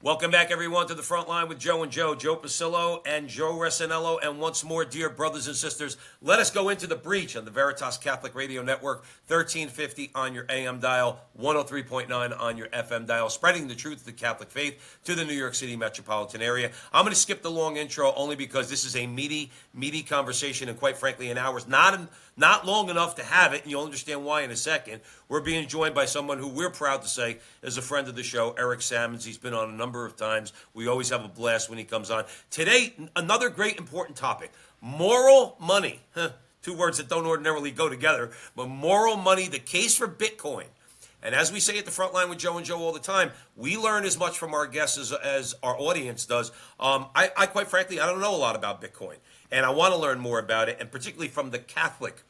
Welcome back, everyone, to the front line with Joe and Joe, Joe Pasillo and Joe Resinello. And once more, dear brothers and sisters, let us go into the breach on the Veritas Catholic Radio Network, 1350 on your AM dial, 103.9 on your FM dial, spreading the truth of the Catholic faith to the New York City metropolitan area. I'm going to skip the long intro only because this is a meaty conversation, and quite frankly, an hour's not long enough to have it, and you'll understand why in a second. We're being joined by someone who we're proud to say is a friend of the show, Eric Sammons. He's been on a number of times. We always have a blast when he comes on. Today, another great important topic, moral money. Two words that don't ordinarily go together, but moral money, the case for Bitcoin. And as we say at the front line with Joe and Joe all the time, we learn as much from our guests as our audience does. I quite frankly, I don't know a lot about Bitcoin, and I want to learn more about it, and particularly from the Catholic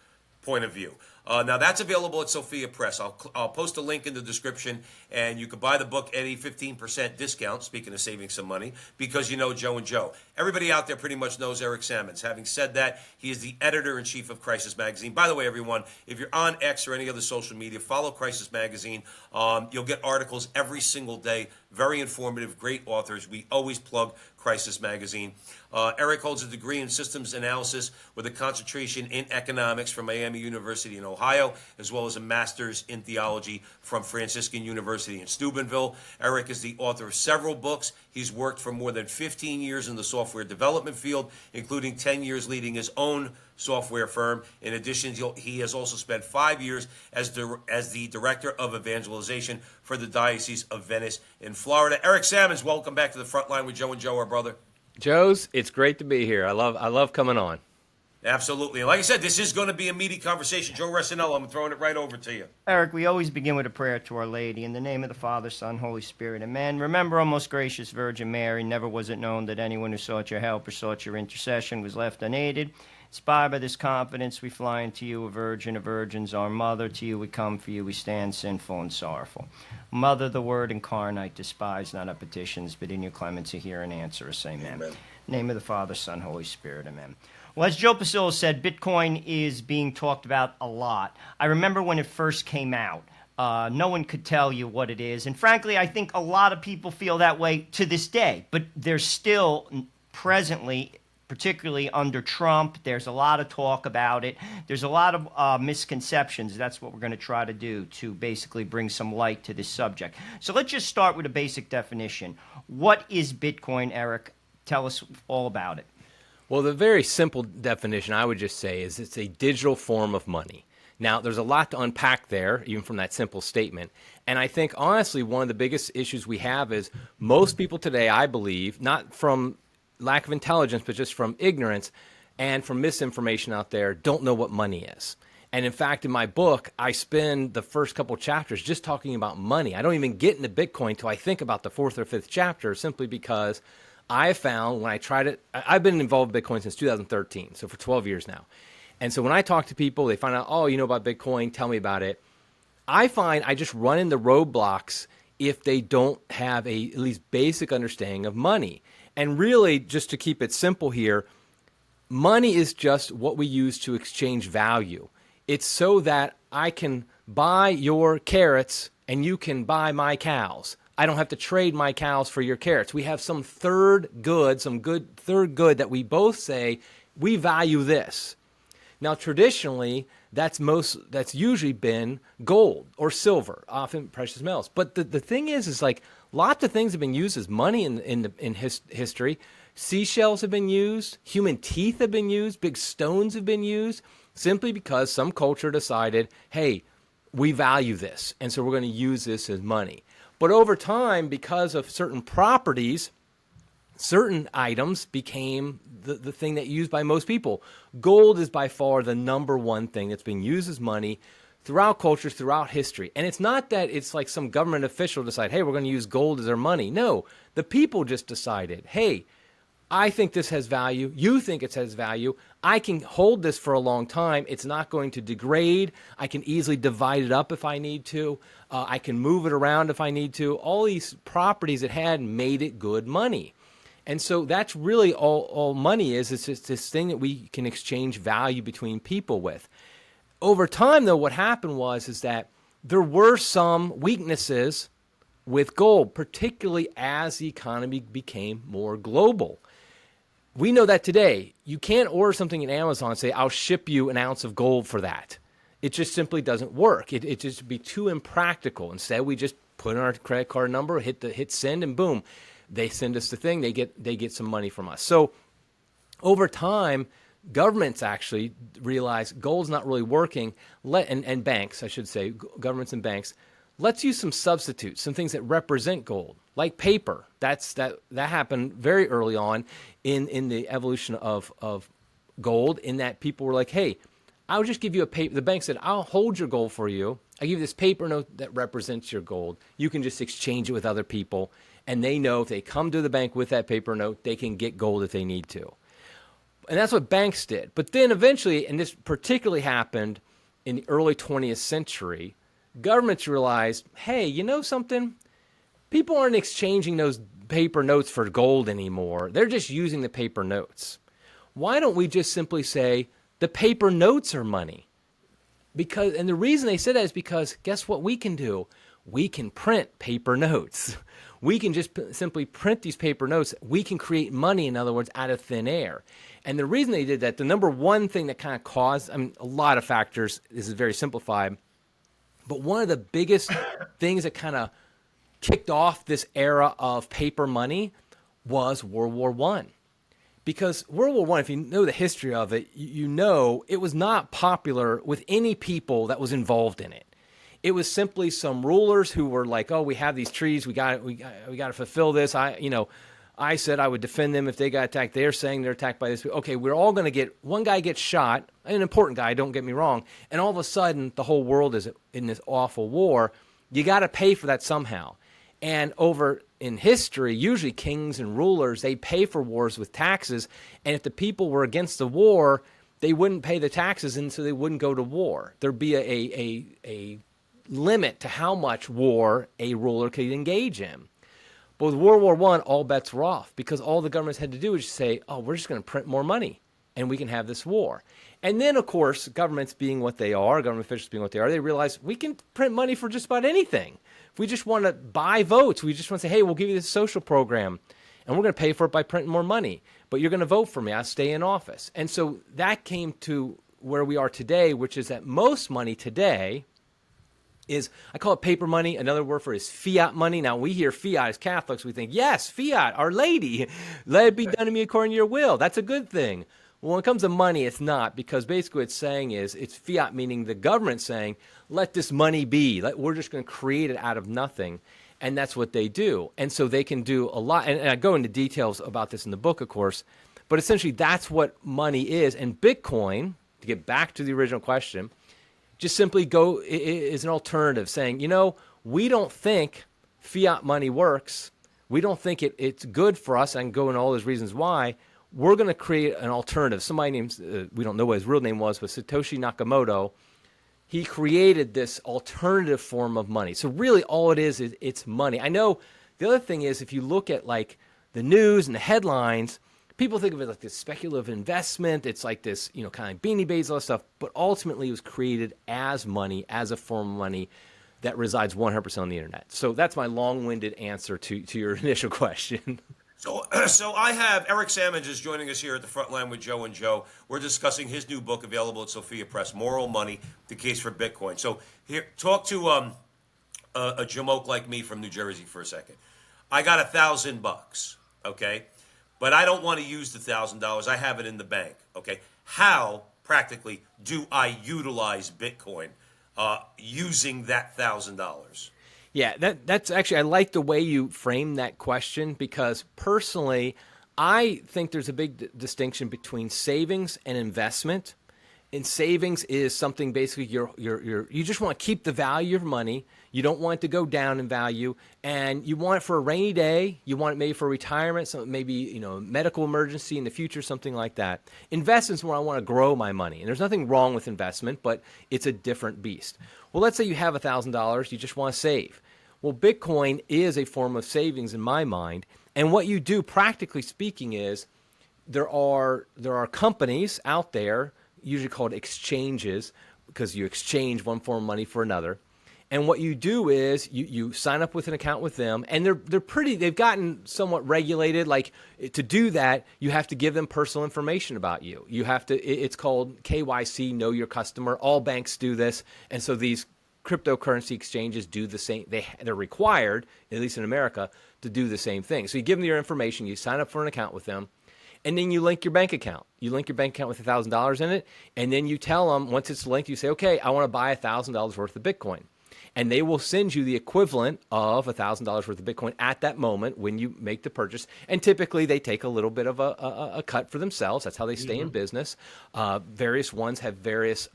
point of view. Now that's available at Sophia Press. I'll post a link in the description, and you can buy the book at a 15% discount, speaking of saving some money, because you know Joe and Joe. Everybody out there pretty much knows Eric Sammons. Having said that, he is the editor-in-chief of Crisis Magazine. By the way, everyone, if you're on X or any other social media, follow Crisis Magazine. You'll get articles every single day, very informative, great authors. We always plug Crisis Magazine. Eric holds a degree in systems analysis with a concentration in economics from Miami University in Ohio, as well as a master's in theology from Franciscan University in Steubenville. Eric is the author of several books. He's worked for more than 15 years in the software development field, including 10 years leading his own software firm. In addition, he has also spent 5 years as the director of evangelization for the Diocese of Venice in Florida. Eric Sammons, welcome back to the front line with Joe and Joe, our brother. Joe's, it's great to be here. I love coming on. Absolutely. And like I said, this is going to be a meaty conversation. Joe Resinello, I'm throwing it right over to you. Eric, we always begin with a prayer to Our Lady. In the name of the Father, Son, Holy Spirit, amen. Remember, O most gracious Virgin Mary, never was it known that anyone who sought your help or sought your intercession was left unaided. Inspired by this confidence, we fly unto you, a virgin of virgins, our mother. To you we come, for you we stand, sinful and sorrowful. Mother, the Word incarnate, despise not our petitions, but in your clemency hear and answer us, amen. Amen. Name of the Father, Son, Holy Spirit, amen. Well, as Joe Pasillo said, Bitcoin is being talked about a lot. I remember when it first came out. No one could tell you what it is. And frankly, I think a lot of people feel that way to this day. But there's still presently, particularly under Trump, there's a lot of talk about it. There's a lot of misconceptions. That's what we're going to try to do to basically bring some light to this subject. So let's just start with a basic definition. What is Bitcoin, Eric? Tell us all about it. Well, the very simple definition I would just say is it's a digital form of money. Now, there's a lot to unpack there, even from that simple statement. And I think, honestly, one of the biggest issues we have is most people today, I believe, not from lack of intelligence, but just from ignorance and from misinformation out there, don't know what money is. And in fact, in my book, I spend the first couple chapters just talking about money. I don't even get into Bitcoin till I think about the fourth or fifth chapter, simply because I found when I tried it, I've been involved in Bitcoin since 2013, so for 12 years now. And so when I talk to people, they find out, oh, you know about Bitcoin, tell me about it. I find I just run into roadblocks if they don't have at least basic understanding of money. And really, just to keep it simple here, money is just what we use to exchange value. It's so that I can buy your carrots and you can buy my cows. I don't have to trade my cows for your carrots. We have some third good that we both say, we value this. Now, traditionally, that's usually been gold or silver, often precious metals. But the thing is like lots of things have been used as money in history. Seashells have been used, human teeth have been used, big stones have been used, simply because some culture decided, hey, we value this, and so we're going to use this as money. But over time, because of certain properties, certain items became the thing that used by most people. Gold is by far the number one thing that's being used as money throughout cultures, throughout history. And it's not that it's like some government official decide, hey, we're going to use gold as our money. No, the people just decided, hey, I think this has value. You think it has value. I can hold this for a long time. It's not going to degrade. I can easily divide it up if I need to. I can move it around if I need to. All these properties it had made it good money. And so that's really all money is. It's just this thing that we can exchange value between people with. Over time, though, what happened is that there were some weaknesses with gold, particularly as the economy became more global. We know that today. You can't order something in Amazon and say, I'll ship you an ounce of gold for that. It just simply doesn't work. It just be too impractical. Instead, we just put in our credit card number, hit send, and boom, they send us the thing. They get some money from us. So over time, governments actually realize gold's not really working. And banks, I should say, governments and banks, let's use some substitutes, some things that represent gold, like paper. That happened very early on in the evolution of gold, in that people were like, hey, I'll just give you a paper. The bank said, I'll hold your gold for you. I give you this paper note that represents your gold. You can just exchange it with other people. And they know if they come to the bank with that paper note, they can get gold if they need to. And that's what banks did. But then eventually, and this particularly happened in the early 20th century, governments realized, hey, you know something? People aren't exchanging those paper notes for gold anymore. They're just using the paper notes. Why don't we just simply say the paper notes are money? And the reason they said that is because guess what we can do? We can print paper notes. We can just simply print these paper notes. We can create money, in other words, out of thin air. And the reason they did that, the number one thing that kind of caused, a lot of factors, this is very simplified, but one of the biggest things that kind of kicked off this era of paper money was World War I. Because World War I, if you know the history of it, you know it was not popular with any people that was involved in it. It was simply some rulers who were like, "Oh, we have these trees. We got to fulfill this." I said I would defend them if they got attacked. They're saying they're attacked by this. Okay, we're all going to get one guy gets shot, an important guy. Don't get me wrong. And all of a sudden, the whole world is in this awful war. You got to pay for that somehow. And over in history, usually kings and rulers, they pay for wars with taxes. And if the people were against the war, they wouldn't pay the taxes, and so they wouldn't go to war. There'd be a limit to how much war a ruler could engage in. But with World War I, all bets were off because all the governments had to do was just say, oh, we're just going to print more money and we can have this war. And then, of course, governments being what they are, government officials being what they are, they realize we can print money for just about anything. If we just want to buy votes, we just want to say, hey, we'll give you this social program and we're going to pay for it by printing more money. But you're going to vote for me. I'll stay in office. And so that came to where we are today, which is that most money today is, I call it paper money. Another word for it is fiat money. Now, we hear fiat as Catholics. We think, yes, fiat, Our Lady. Let it be done to me according to your will. That's a good thing. Well, when it comes to money, it's not, because basically what it's saying is, it's fiat, meaning the government saying, let this money be. We're just going to create it out of nothing. And that's what they do. And so they can do a lot. And I go into details about this in the book, of course. But essentially, that's what money is. And Bitcoin, to get back to the original question, just simply is an alternative, saying, we don't think fiat money works. We don't think it's good for us. I can go into all those reasons why. We're going to create an alternative. Somebody named, we don't know what his real name was, but Satoshi Nakamoto, he created this alternative form of money. So really all it is it's money. I know the other thing is, if you look at like the news and the headlines, people think of it like this speculative investment. It's like this, kind of Beanie Babies, all that stuff. But ultimately, it was created as money, as a form of money that resides 100% on the internet. So that's my long-winded answer to your initial question. So I have Eric Sammons is joining us here at the front line with Joe and Joe. We're discussing his new book available at Sophia Press, Moral Money: The Case for Bitcoin. So here, talk to a jamoke like me from New Jersey for a second. I got $1,000, okay? But I don't want to use the $1,000. I have it in the bank. Okay, how practically do I utilize Bitcoin using that $1,000? Yeah, that's actually, I like the way you frame that question, because personally, I think there's a big distinction between savings and investment. And savings is something basically you just want to keep the value of money. You don't want it to go down in value, and you want it for a rainy day. You want it maybe for retirement, so maybe a medical emergency in the future, something like that. Investments where I want to grow my money, and there's nothing wrong with investment, but it's a different beast. Well, let's say you have $1,000, you just want to save. Well, Bitcoin is a form of savings in my mind, and what you do, practically speaking, is there are companies out there, usually called exchanges, because you exchange one form of money for another. And what you do is you sign up with an account with them, and they've gotten somewhat regulated. Like, to do that, you have to give them personal information about you. You have to, it's called KYC, know your customer. All banks do this. And so these cryptocurrency exchanges do the same. They're required, at least in America, to do the same thing. So you give them your information, you sign up for an account with them, and then you link your bank account. You link your bank account with $1,000 in it, and then you tell them, once it's linked, you say, okay, I want to buy $1,000 worth of Bitcoin. And they will send you the equivalent of $1,000 worth of Bitcoin at that moment when you make the purchase. And typically they take a little bit of a cut for themselves. That's how they stay in business. Various ones have various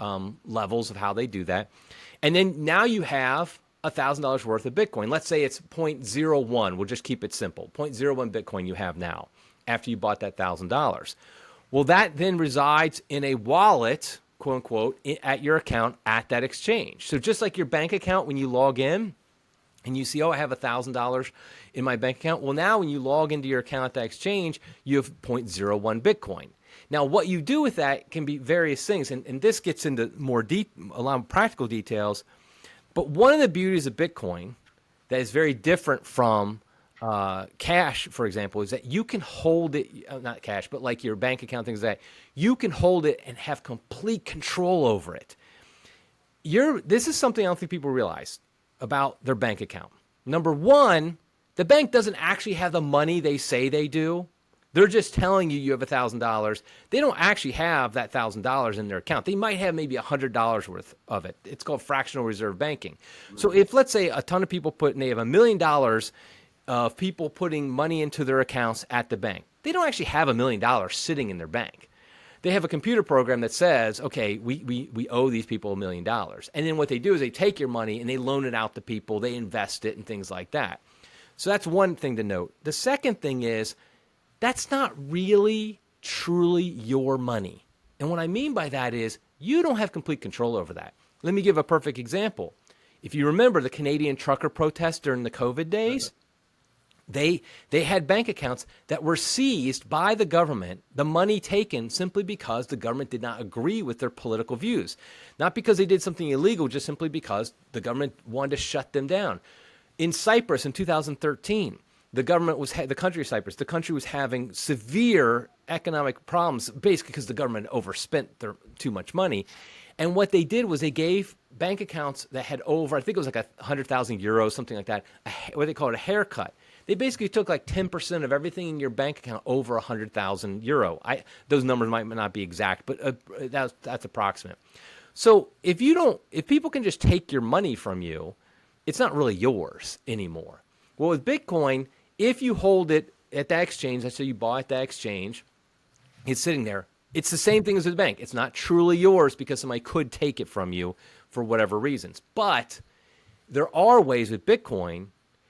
levels of how they do that. And then now you have $1,000 worth of Bitcoin. Let's say it's 0.01. We'll just keep it simple. 0.01 Bitcoin you have now after you bought that $1,000. Well, that then resides in a wallet, quote unquote, at your account at that exchange. So just like your bank account, when you log in and you see, oh, I have $1,000 in my bank account. Well, now when you log into your account at that exchange, you have 0.01 Bitcoin. Now, what you do with that can be various things, and this gets into a lot of practical details. But one of the beauties of Bitcoin that is very different from cash, for example, is that you can hold it, not cash, but like your bank account, things like that. You can hold it and have complete control over it. This is something I don't think people realize about their bank account. Number one, the bank doesn't actually have the money they say they do. They're just telling you have $1,000. They don't actually have that $1,000 in their account. They might have maybe $100 worth of it. It's called fractional reserve banking. So if, let's say, a ton of people they have $1 million of people putting money into their accounts at the bank, they don't actually have $1 million sitting in their bank. They have a computer program that says, okay, we owe these people $1 million. And then what they do is they take your money and they loan it out to people. They invest it and things like that. So that's one thing to note. The second thing is, that's not really truly your money. And what I mean by that is you don't have complete control over that. Let me give a perfect example. If you remember the Canadian trucker protest during the COVID days, they had bank accounts that were seized by the government, the money taken simply because the government did not agree with their political views. Not because they did something illegal, just simply because the government wanted to shut them down. In Cyprus in 2013, the country of Cyprus, the country was having severe economic problems, basically because the government overspent too much money. And what they did was they gave bank accounts that had over, I think it was like 100,000 euros, something like that, what they call it, a haircut. They basically took like 10% of everything in your bank account over 100,000 euro. Those numbers might not be exact, but that's approximate. So if people can just take your money from you, it's not really yours anymore. Well, with Bitcoin, if you hold it at that exchange, let's say you bought at that exchange, it's sitting there. It's the same thing as with the bank. It's not truly yours because somebody could take it from you for whatever reasons. But there are ways with Bitcoin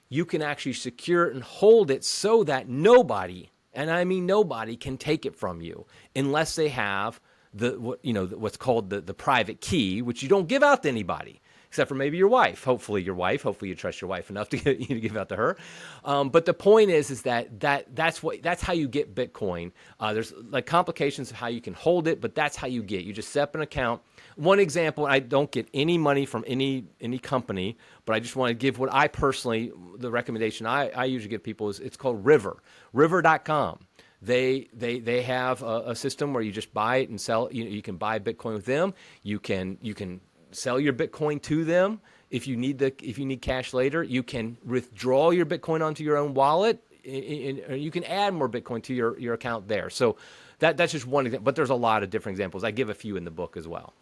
you can actually secure it and hold it so that nobody, and I mean nobody, can take it from you unless they have what's called the private key, which you don't give out to anybody. Except for maybe your wife. Hopefully you trust your wife enough to give out to her. But the point is that's how you get Bitcoin. There's like complications of how you can hold it, but that's how you get. You just set up an account. One example, I don't get any money from any company, but I just want to give what I personally, the recommendation I usually give people is it's called River, river.com. They have a system where you just buy it and sell it. You can buy Bitcoin with them. You can sell your Bitcoin to them. If you need cash later, you can withdraw your Bitcoin onto your own wallet. You can add more Bitcoin to your account there. So that's just one example, but there's a lot of different examples. I give a few in the book as well.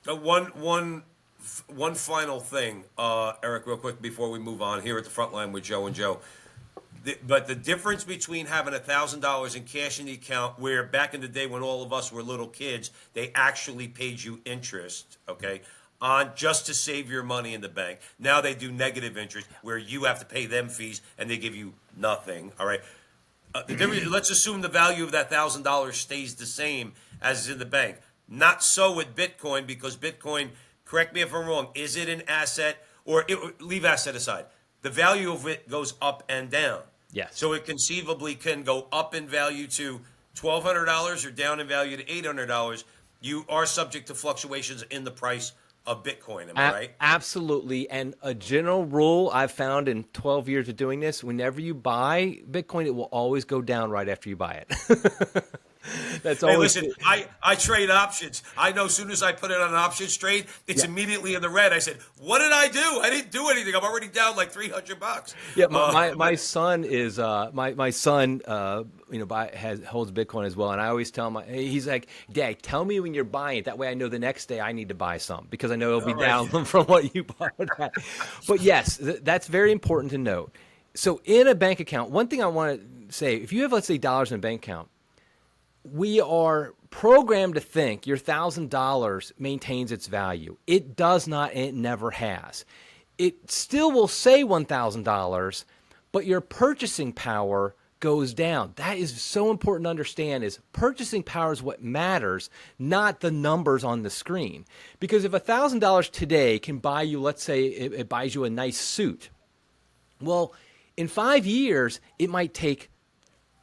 One final thing, Eric, real quick before we move on here at the front line with Joe and Joe. But the difference between having $1,000 in cash in the account, where back in the day when all of us were little kids, they actually paid you interest, okay, on just to save your money in the bank. Now they do negative interest, where you have to pay them fees and they give you nothing. All right. Let's assume the value of that $1,000 stays the same as is in the bank. Not so with Bitcoin, because Bitcoin, correct me if I'm wrong, is it an asset, or leave asset aside? The value of it goes up and down. Yes. So it conceivably can go up in value to $1,200 or down in value to $800. You are subject to fluctuations in the price of Bitcoin. Am I right? Absolutely. And a general rule I've found in 12 years of doing this, whenever you buy Bitcoin, it will always go down right after you buy it. That's Hey, always listen, I trade options. I know as soon as I put it on an options trade, it's immediately in the red. I said, what did I do? I didn't do anything. I'm already down like $300. Yeah, my son is my son holds Bitcoin as well, and I always tell him, he's like, Dad, tell me when you're buying it. That way I know the next day I need to buy some because I know it'll be All right. down from what you bought it at. But yes, that's very important to note. So in a bank account, one thing I want to say, if you have, let's say, dollars in a bank account, we are programmed to think your $1,000 maintains its value. It does not, and it never has. It still will say $1,000, but your purchasing power goes down. That is so important to understand, is purchasing power is what matters, not the numbers on the screen. Because if $1,000 today can buy you, let's say it buys you a nice suit, well, in 5 years, it might take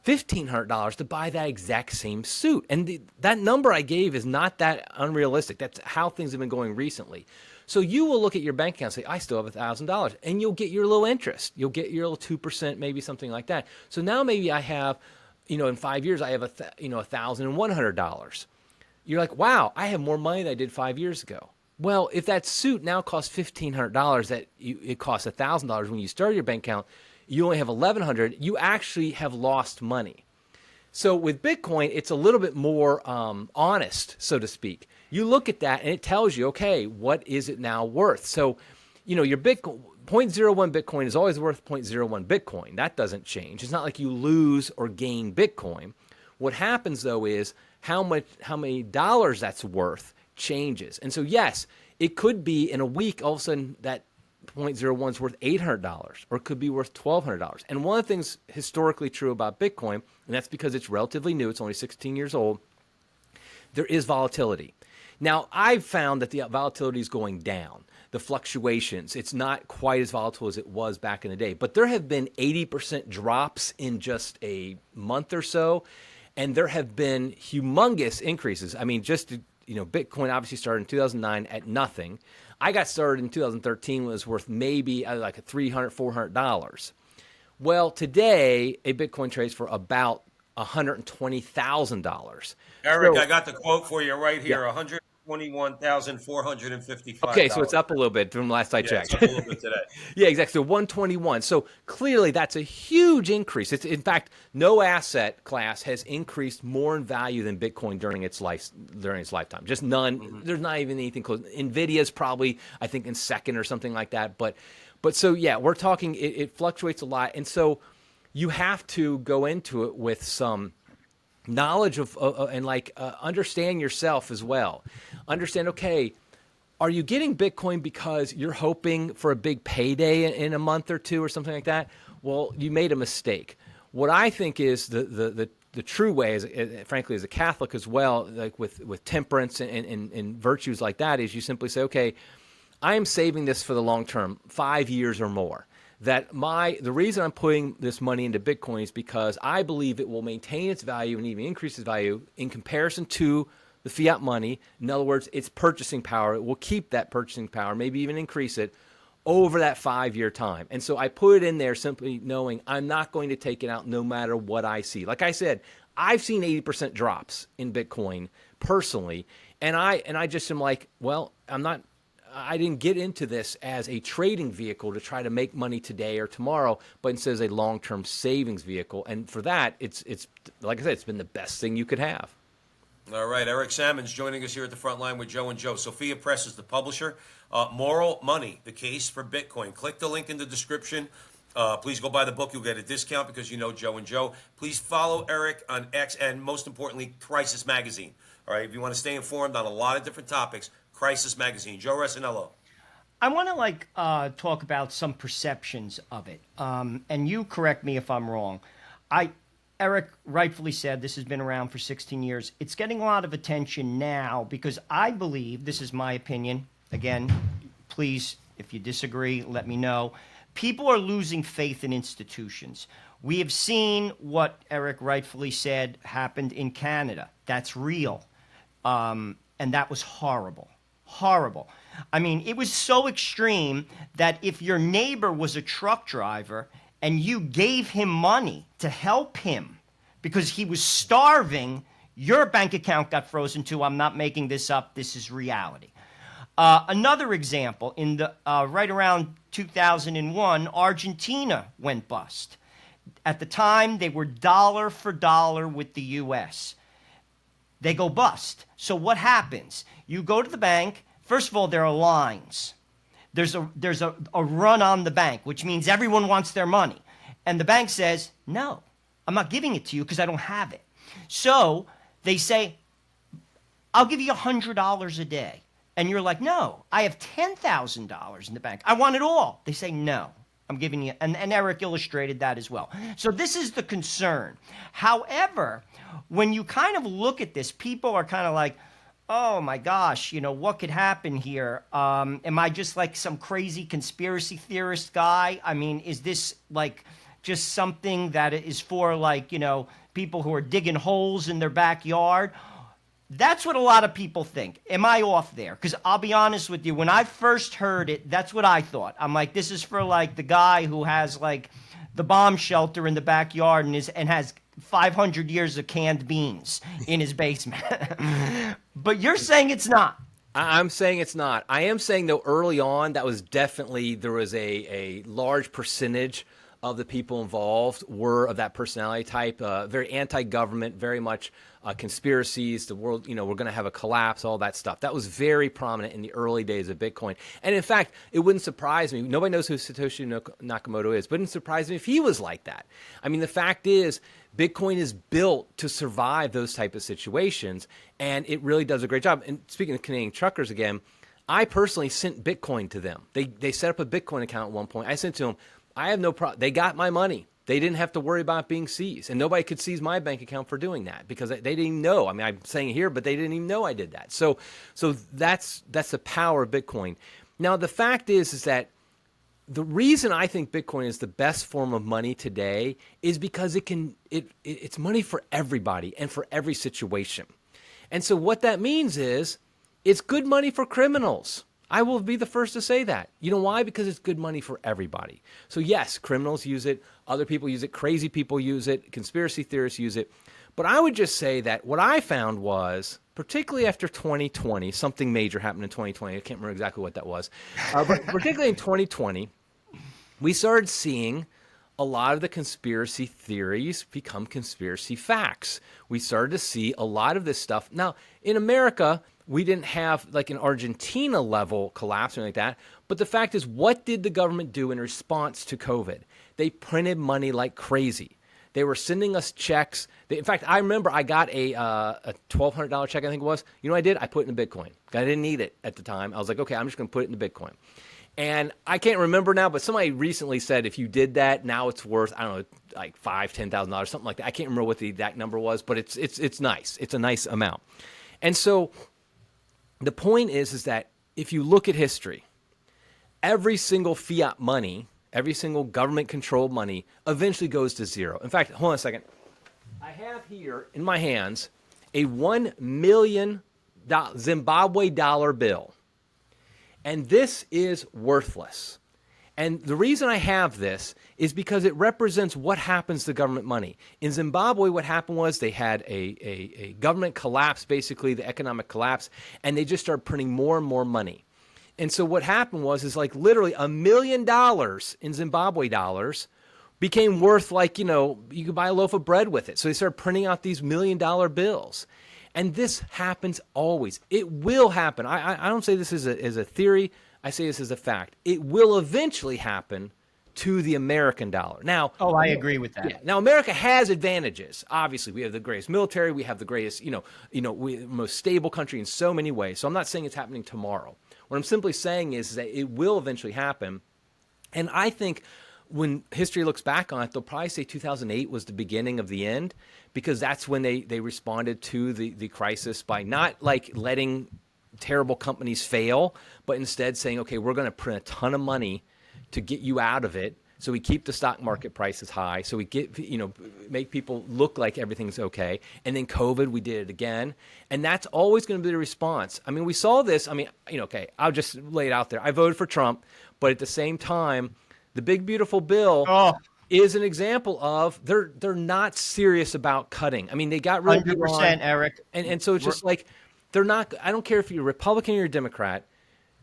$1,500 to buy that exact same suit. And that number I gave is not that unrealistic. That's how things have been going recently. So you will look at your bank account and say, I still have $1,000. And you'll get your little interest. You'll get your little 2%, maybe something like that. So now maybe I have, in 5 years, I have $1,100. You're like, wow, I have more money than I did 5 years ago. Well, if that suit now costs $1,500, it costs $1,000 when you start your bank account, you only have $1,100, you actually have lost money. So with Bitcoin, it's a little bit more honest, so to speak. You look at that and it tells you, okay, what is it now worth? So, your Bitcoin, 0.01 Bitcoin is always worth 0.01 Bitcoin. That doesn't change. It's not like you lose or gain Bitcoin. What happens though is how many dollars that's worth changes. And so yes, it could be in a week, all of a sudden that 0.01 is worth $800 or it could be worth $1,200. And one of the things historically true about Bitcoin, and that's because it's relatively new, it's only 16 years old, there is volatility. Now, I've found that the volatility is going down, the fluctuations. It's not quite as volatile as it was back in the day, but there have been 80% drops in just a month or so, and there have been humongous increases. I mean, Bitcoin obviously started in 2009 at nothing. I got started in 2013 when it was worth maybe like $300, $400. Well, today, a Bitcoin trades for about $120,000. Eric, So, I got the quote for you right here, yeah. $121,455. Okay, so it's up a little bit from last I Yeah, checked. it's up a little bit today. Yeah, exactly. So 121. So clearly that's a huge increase. It's, in fact, no asset class has increased more in value than Bitcoin during its lifetime. Just none. Mm-hmm. There's not even anything close. Nvidia's probably, I think, in second or something like that. But so yeah, we're talking. It fluctuates a lot, and so you have to go into it with some knowledge of understand yourself as well. Understand, okay, are you getting Bitcoin because you're hoping for a big payday in a month or two or something like that? Well, you made a mistake. What I think is the true way, frankly, as a Catholic as well, like with temperance and virtues like that, is you simply say, okay, I am saving this for the long term, 5 years or more. The reason I'm putting this money into Bitcoin is because I believe it will maintain its value and even increase its value in comparison to the fiat money. In other words, its purchasing power. It will keep that purchasing power, maybe even increase it over that 5-year time. And so I put it in there simply knowing I'm not going to take it out no matter what I see. Like I said, I've seen 80% drops in Bitcoin personally, and I just am like, well, I didn't get into this as a trading vehicle to try to make money today or tomorrow, but instead as a long-term savings vehicle. And for that, it's like I said, it's been the best thing you could have. All right, Eric Sammons joining us here at the front line with Joe and Joe. Sophia Press is the publisher. Moral Money, the Case for Bitcoin. Click the link in the description. Please go buy the book. You'll get a discount because you know Joe and Joe. Please follow Eric on X and, most importantly, Crisis Magazine. All right, if you want to stay informed on a lot of different topics, Crisis Magazine. Joe Resinello. I want to talk about some perceptions of it, and you correct me if I'm wrong. Eric rightfully said this has been around for 16 years. It's getting a lot of attention now because I believe, this is my opinion, again, please, if you disagree, let me know. People are losing faith in institutions. We have seen what Eric rightfully said happened in Canada. That's real, and that was horrible. Horrible. I mean, it was so extreme that if your neighbor was a truck driver and you gave him money to help him because he was starving, your bank account got frozen too. I'm not making this up. This is reality. Another example, in the right around 2001, Argentina went bust. At the time, they were dollar for dollar with the U.S. They go bust. So what happens? You go to the bank. First of all, there are lines. There's a run on the bank, which means everyone wants their money. And the bank says, no, I'm not giving it to you because I don't have it. So they say, I'll give you $100 a day. And you're like, no, I have $10,000 in the bank. I want it all. They say, no, I'm giving you. And Eric illustrated that as well. So this is the concern. However, when you kind of look at this, people are kind of like, oh my gosh, you know, what could happen here? Am I just like some crazy conspiracy theorist guy? I mean, is this like just something that is for like, you know, people who are digging holes in their backyard? That's what a lot of people think. Am I off there? Because I'll be honest with you, when I first heard it, that's what I thought. I'm like, this is for like the guy who has like the bomb shelter in the backyard and has 500 years of canned beans in his basement. But you're saying it's not. I'm saying it's not. I am saying, though, early on, that was definitely, there was a large percentage of the people involved were of that personality type, very anti-government, very much conspiracies, the world, you know, we're going to have a collapse, all that stuff. That was very prominent in the early days of Bitcoin. And in fact, it wouldn't surprise me. Nobody knows who Satoshi Nakamoto is, but it wouldn't surprise me if he was like that. I mean, the fact is, Bitcoin is built to survive those type of situations, and it really does a great job. And speaking of Canadian truckers again, I personally sent Bitcoin to them. They set up a Bitcoin account at one point. I sent to them. I have no problem. They got my money. They didn't have to worry about being seized. And nobody could seize my bank account for doing that because they didn't even know. I mean, I'm saying it here, but they didn't even know I did that. So that's the power of Bitcoin. Now, the fact is that the reason I think Bitcoin is the best form of money today is because it's money for everybody and for every situation. And so what that means is it's good money for criminals. I will be the first to say that. You know why? Because it's good money for everybody. So yes, criminals use it, other people use it, crazy people use it, conspiracy theorists use it. But I would just say that what I found was, particularly after 2020, something major happened in 2020. I can't remember exactly what that was. But particularly in 2020, we started seeing a lot of the conspiracy theories become conspiracy facts. We started to see a lot of this stuff. Now, in America, we didn't have like an Argentina level collapse or anything like that. But the fact is, what did the government do in response to COVID? They printed money like crazy. They were sending us checks. In fact, I remember I got a $1,200 check, I think it was. You know what I did? I put it in Bitcoin. I didn't need it at the time. I was like, okay, I'm just going to put it into Bitcoin. And I can't remember now, but somebody recently said if you did that, now it's worth, I don't know, like $5,000, $10,000, something like that. I can't remember what the exact number was, but it's nice. It's a nice amount. And so the point is that if you look at history, every single fiat money, every single government-controlled money eventually goes to zero. In fact, hold on a second. I have here in my hands a $1 million Zimbabwe dollar bill. And this is worthless. And the reason I have this is because it represents what happens to government money. In Zimbabwe, what happened was they had a government collapse, basically the economic collapse, and they just started printing more and more money. And so what happened is like literally $1 million in Zimbabwe dollars became worth like, you know, you could buy a loaf of bread with it. So they started printing out these $1 million bills. And this happens always. It will happen. I don't say this as a theory. I say this as a fact. It will eventually happen to the American dollar. Now, I agree with that. Yeah, now, America has advantages. Obviously, we have the greatest military. We have the greatest, most stable country in so many ways. So I'm not saying it's happening tomorrow. What I'm simply saying is that it will eventually happen. And I think when history looks back on it, they'll probably say 2008 was the beginning of the end, because that's when they responded to the crisis by not like letting terrible companies fail, but instead saying, okay, we're going to print a ton of money to get you out of it So we keep the stock market prices high. So we make people look like everything's okay. And then COVID, we did it again. And that's always going to be the response. I mean, we saw this. I mean, okay, I'll just lay it out there. I voted for Trump, but at the same time, the big, beautiful bill is an example of they're not serious about cutting. I mean, they got rid of 100%, Eric. And so it's just like they're not. I don't care if you're a Republican or a Democrat.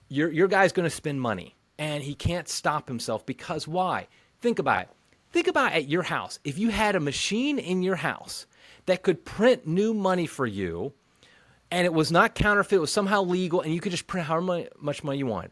Your guy's going to spend money. And he can't stop himself because why? Think about it. Think about at your house. If you had a machine in your house that could print new money for you, and it was not counterfeit, it was somehow legal, and you could just print however much money you want.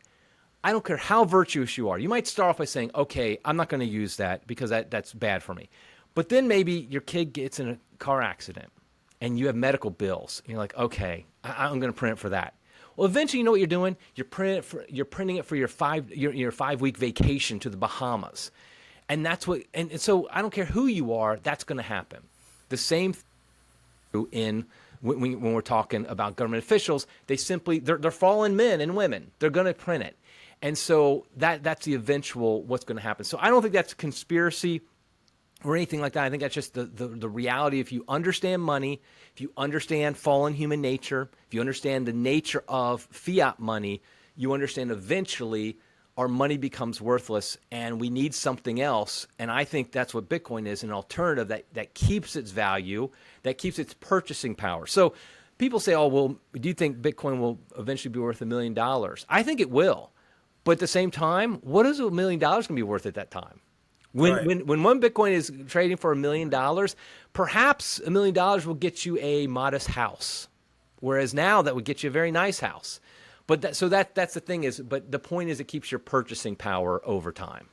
I don't care how virtuous you are. You might start off by saying, okay, I'm not going to use that because that's bad for me. But then maybe your kid gets in a car accident, and you have medical bills. And you're like, okay, I'm going to print it for that. Well, eventually, you know what you're doing? You're printing it for your 5-week vacation to the Bahamas, and that's what. And so I don't care who you are, that's going to happen. The same thing when we're talking about government officials, they're fallen men and women. They're going to print it, and so that's the eventual what's going to happen. So I don't think that's a conspiracy or anything like that. I think that's just the reality. If you understand money, if you understand fallen human nature, if you understand the nature of fiat money, you understand eventually our money becomes worthless and we need something else. And I think that's what Bitcoin is, an alternative that keeps its value, that keeps its purchasing power. So people say, oh, well, do you think Bitcoin will eventually be worth $1 million? I think it will. But at the same time, what is $1 million going to be worth at that time? When one Bitcoin is trading for $1 million, perhaps $1 million will get you a modest house, whereas now that would get you a very nice house. But that's the thing but the point is it keeps your purchasing power over time.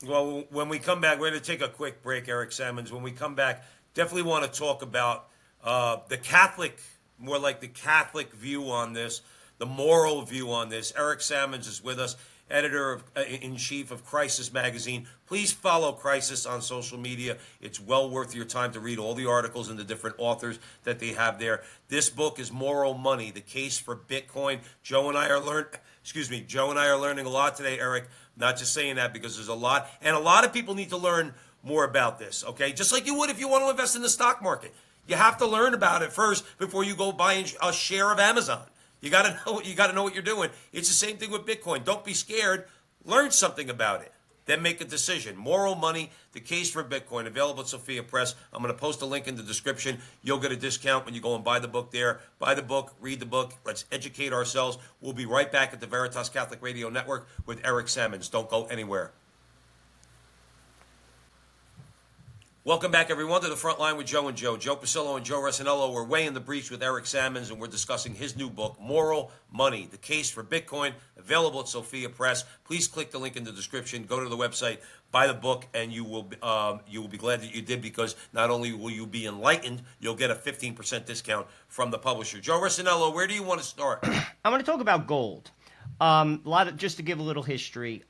Well, when we come back, we're going to take a quick break, Eric Sammons. When we come back, definitely want to talk about the Catholic, more like the Catholic view on this, the moral view on this. Eric Sammons is with us, editor-in-chief of Crisis Magazine. Please follow Crisis on social media. It's well worth your time to read all the articles and the different authors that they have there. This book is Moral Money, The Case for Bitcoin. Joe and I are learning a lot today, Eric. Not just saying that because there's a lot. And a lot of people need to learn more about this, okay? Just like you would if you want to invest in the stock market. You have to learn about it first before you go buy a share of Amazon. You got to know what you're doing. It's the same thing with Bitcoin. Don't be scared. Learn something about it. Then make a decision. Moral Money, The Case for Bitcoin, available at Sophia Press. I'm going to post a link in the description. You'll get a discount when you go and buy the book there. Buy the book, read the book. Let's educate ourselves. We'll be right back at the Veritas Catholic Radio Network with Eric Sammons. Don't go anywhere. Welcome back, everyone, to the front line with Joe and Joe. Joe Pasillo and Joe Resinello. We're weighing the breach with Eric Sammons, and we're discussing his new book, Moral Money, The Case for Bitcoin, available at Sophia Press. Please click the link in the description. Go to the website, buy the book, and you will be glad that you did, because not only will you be enlightened, you'll get a 15% discount from the publisher. Joe Resinello, where do you want to start? I want to talk about gold. Just to give a little history.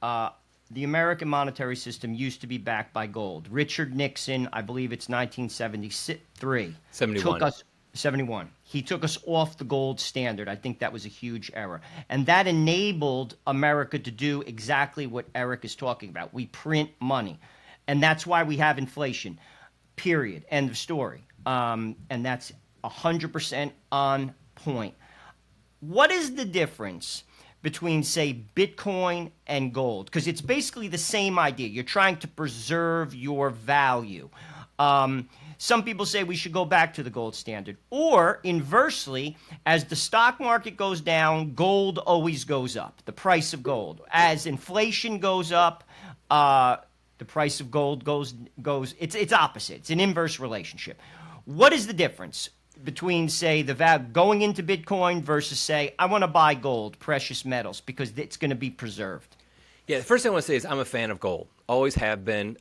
The American monetary system used to be backed by gold. Richard Nixon, I believe it's 1973. 71. 71. He took us off the gold standard. I think that was a huge error. And that enabled America to do exactly what Eric is talking about. We print money. And that's why we have inflation. Period. End of story. And that's 100% on point. What is the difference between, say, Bitcoin and gold? Because it's basically the same idea. You're trying to preserve your value. Some people say we should go back to the gold standard. Or, inversely, as the stock market goes down, gold always goes up, the price of gold. As inflation goes up, the price of gold goes. It's opposite. It's an inverse relationship. What is the difference between, say, the value going into Bitcoin versus, say, I want to buy gold, precious metals, because it's going to be preserved? Yeah, the first thing I want to say is I'm a fan of gold. Always have been.